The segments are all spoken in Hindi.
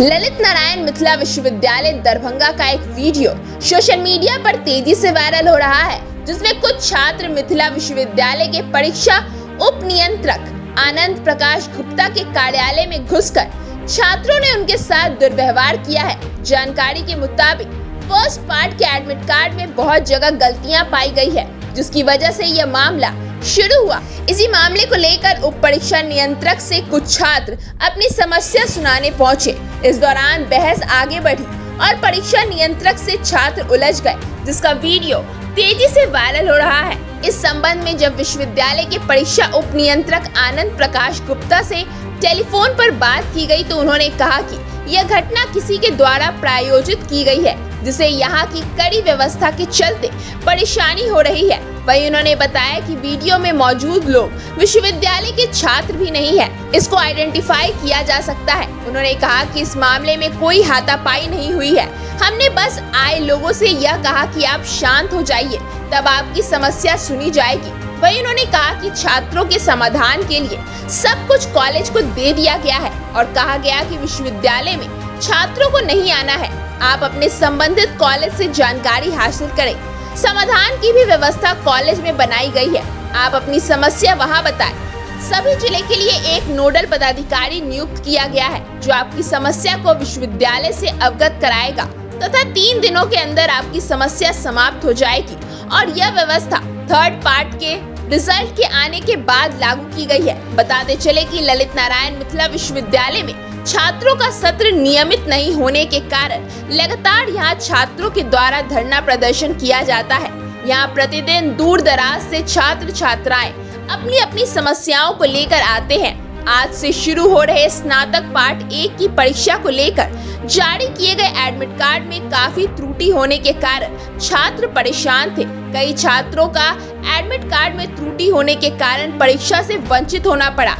ललित नारायण मिथिला विश्वविद्यालय दरभंगा का एक वीडियो सोशल मीडिया पर तेजी से वायरल हो रहा है, जिसमें कुछ छात्र मिथिला विश्वविद्यालय के परीक्षा उप नियंत्रक आनंद प्रकाश गुप्ता के कार्यालय में घुसकर छात्रों ने उनके साथ दुर्व्यवहार किया है। जानकारी के मुताबिक फर्स्ट पार्ट के एडमिट कार्ड में बहुत जगह गलतियां पाई गई है, जिसकी वजह से यह मामला शुरू हुआ। इसी मामले को लेकर उप परीक्षा नियंत्रक से कुछ छात्र अपनी समस्या सुनाने पहुंचे। इस दौरान बहस आगे बढ़ी और परीक्षा नियंत्रक से छात्र उलझ गए, जिसका वीडियो तेजी से वायरल हो रहा है। इस संबंध में जब विश्वविद्यालय के परीक्षा उप नियंत्रक आनंद प्रकाश गुप्ता से टेलीफोन पर बात की गई तो उन्होंने कहा कि यह घटना किसी के द्वारा प्रायोजित की गई है, जिसे यहाँ की कड़ी व्यवस्था के चलते परेशानी हो रही है। वहीं उन्होंने बताया कि वीडियो में मौजूद लोग विश्वविद्यालय के छात्र भी नहीं है, इसको आइडेंटिफाई किया जा सकता है। उन्होंने कहा कि इस मामले में कोई हाथापाई नहीं हुई है, हमने बस आए लोगों से यह कहा कि आप शांत हो जाइए, तब आपकी समस्या सुनी जाएगी। वहीं उन्होंने कहा कि छात्रों के समाधान के लिए सब कुछ कॉलेज को दे दिया गया है और कहा गया कि विश्वविद्यालय में छात्रों को नहीं आना है, आप अपने संबंधित कॉलेज से जानकारी हासिल करें। समाधान की भी व्यवस्था कॉलेज में बनाई गई है, आप अपनी समस्या वहां बताएं। सभी जिले के लिए एक नोडल पदाधिकारी नियुक्त किया गया है, जो आपकी समस्या को विश्वविद्यालय से अवगत कराएगा तथा 3 दिनों के अंदर आपकी समस्या समाप्त हो जाएगी। और यह व्यवस्था थर्ड पार्ट के रिजल्ट के आने के बाद लागू की गई है। बताते चले कि ललित नारायण मिथिला विश्वविद्यालय में छात्रों का सत्र नियमित नहीं होने के कारण लगातार यहाँ छात्रों के द्वारा धरना प्रदर्शन किया जाता है। यहाँ प्रतिदिन दूर दराज से छात्र छात्राएं अपनी अपनी समस्याओं को लेकर आते हैं। आज से शुरू हो रहे स्नातक पार्ट 1 की परीक्षा को लेकर जारी किए गए एडमिट कार्ड में काफी त्रुटि होने के कारण छात्र परेशान थे। कई छात्रों का एडमिट कार्ड में त्रुटि होने के कारण परीक्षा से वंचित होना पड़ा।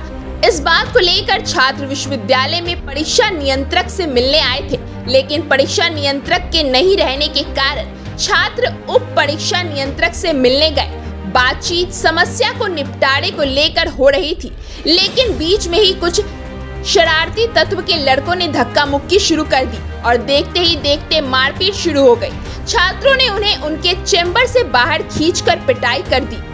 इस बात को लेकर छात्र विश्वविद्यालय में परीक्षा नियंत्रक से मिलने आए थे, लेकिन परीक्षा नियंत्रक के नहीं रहने के कारण छात्र उप परीक्षा नियंत्रक से मिलने गए। बातचीत समस्या को निपटारे को लेकर हो रही थी, लेकिन बीच में ही कुछ शरारती तत्व के लड़कों ने धक्का मुक्की शुरू कर दी और देखते ही देखते मारपीट शुरू हो गई। छात्रों ने उन्हें उनके चैम्बर से बाहर खींचकर पिटाई कर दी।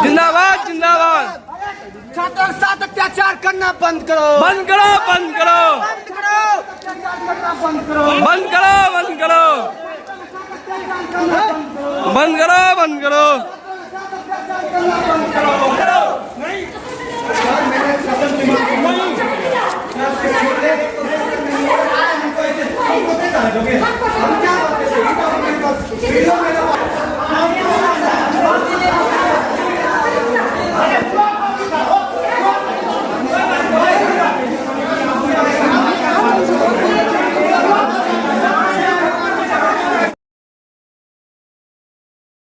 जिंदाबाद जिंदाबाद। छात्रों के साथ अत्याचार करना बंद करो, बंद करो, बंद करो, बंद करो, बंद करो, बंद करो, बंद करो, बंद करो, बंद करो।